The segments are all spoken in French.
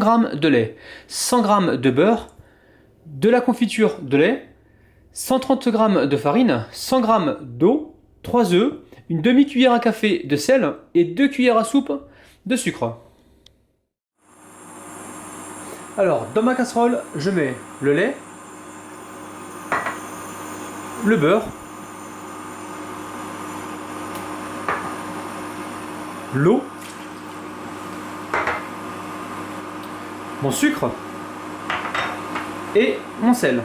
g de lait, 100 g de beurre, de la confiture de lait, 130 g de farine, 100 g d'eau, 3 œufs, une demi-cuillère à café de sel et 2 cuillères à soupe de sucre. Alors, dans ma casserole, je mets le lait, le beurre, l'eau, mon sucre et mon sel.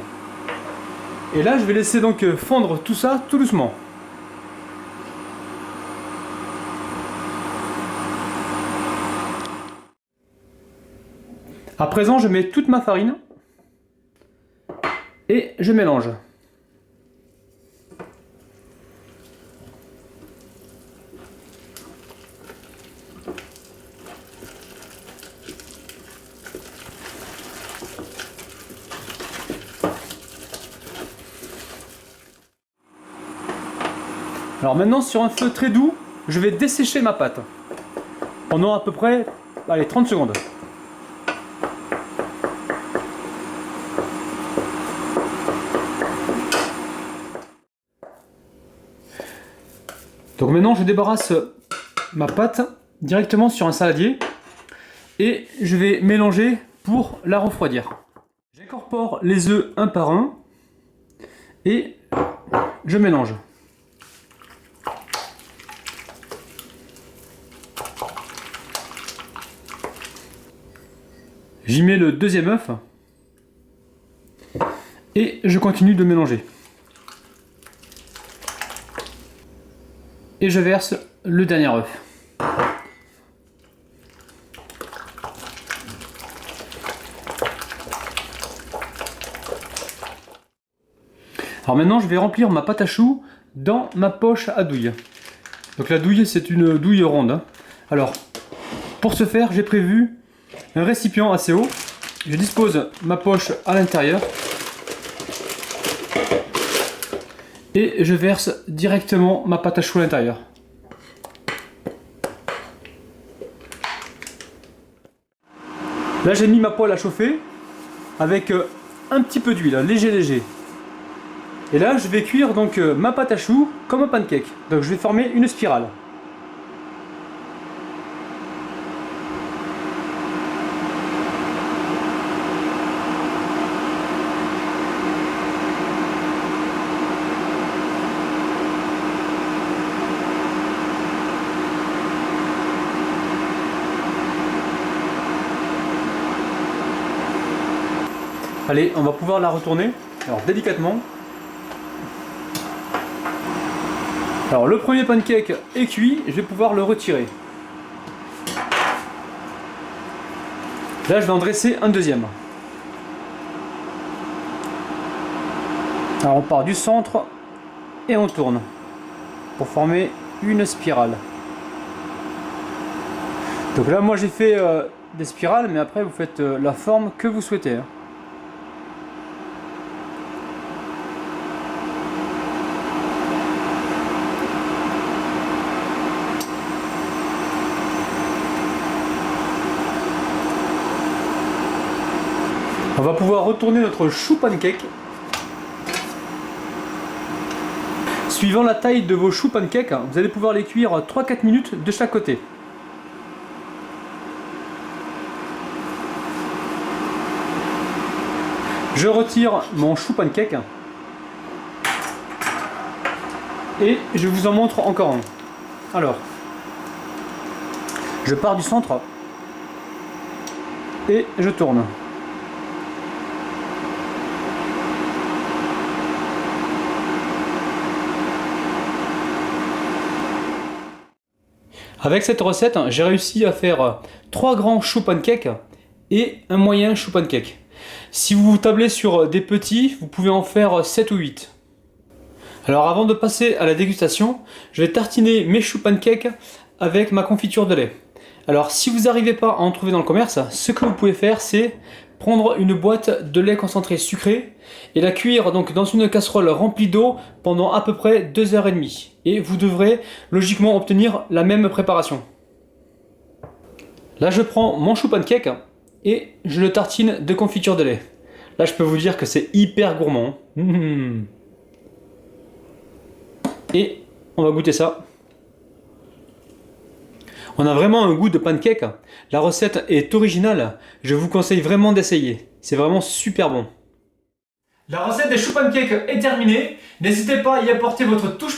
Et là, je vais laisser donc fondre tout ça tout doucement. À présent, je mets toute ma farine et je mélange. Alors maintenant, sur un feu très doux, je vais dessécher ma pâte pendant à peu près 30 secondes. Donc maintenant, je débarrasse ma pâte directement sur un saladier et je vais mélanger pour la refroidir. J'incorpore les œufs un par un et je mélange. J'y mets le deuxième œuf et je continue de mélanger. Et je verse le dernier œuf. Alors maintenant, je vais remplir ma pâte à choux dans ma poche à douille. Donc la douille, c'est une douille ronde. Alors, pour ce faire, j'ai prévu un récipient assez haut. Je dispose ma poche à l'intérieur. Et je verse directement ma pâte à choux à l'intérieur. Là, j'ai mis ma poêle à chauffer avec un petit peu d'huile, léger. Et là, je vais cuire donc ma pâte à choux comme un pancake. Donc je vais former une spirale. Allez, on va pouvoir la retourner, alors délicatement. Alors le premier pancake est cuit, je vais pouvoir le retirer. Là, je vais en dresser un deuxième. Alors on part du centre et on tourne pour former une spirale. Donc là, moi j'ai fait des spirales, mais après vous faites la forme que vous souhaitez. On va pouvoir retourner notre chou pancake. Suivant la taille de vos choux pancakes, vous allez pouvoir les cuire 3-4 minutes de chaque côté. Je retire mon chou pancake et je vous en montre encore un. Alors, je pars du centre et je tourne. Avec cette recette, j'ai réussi à faire 3 grands choux pancakes et un moyen chou pancake. Si vous tablez sur des petits, vous pouvez en faire 7 ou 8. Alors avant de passer à la dégustation, je vais tartiner mes choux pancakes avec ma confiture de lait. Alors si vous n'arrivez pas à en trouver dans le commerce, ce que vous pouvez faire, c'est prendre une boîte de lait concentré sucré et la cuire donc dans une casserole remplie d'eau pendant à peu près 2h30. Et vous devrez logiquement obtenir la même préparation. Là je prends mon chou pancake et je le tartine de confiture de lait. Là, je peux vous dire que c'est hyper gourmand. Et on va goûter ça. On a vraiment un goût de pancake. La recette est originale. Je vous conseille vraiment d'essayer. C'est vraiment super bon. La recette des choux pancakes est terminée. N'hésitez pas à y apporter votre touche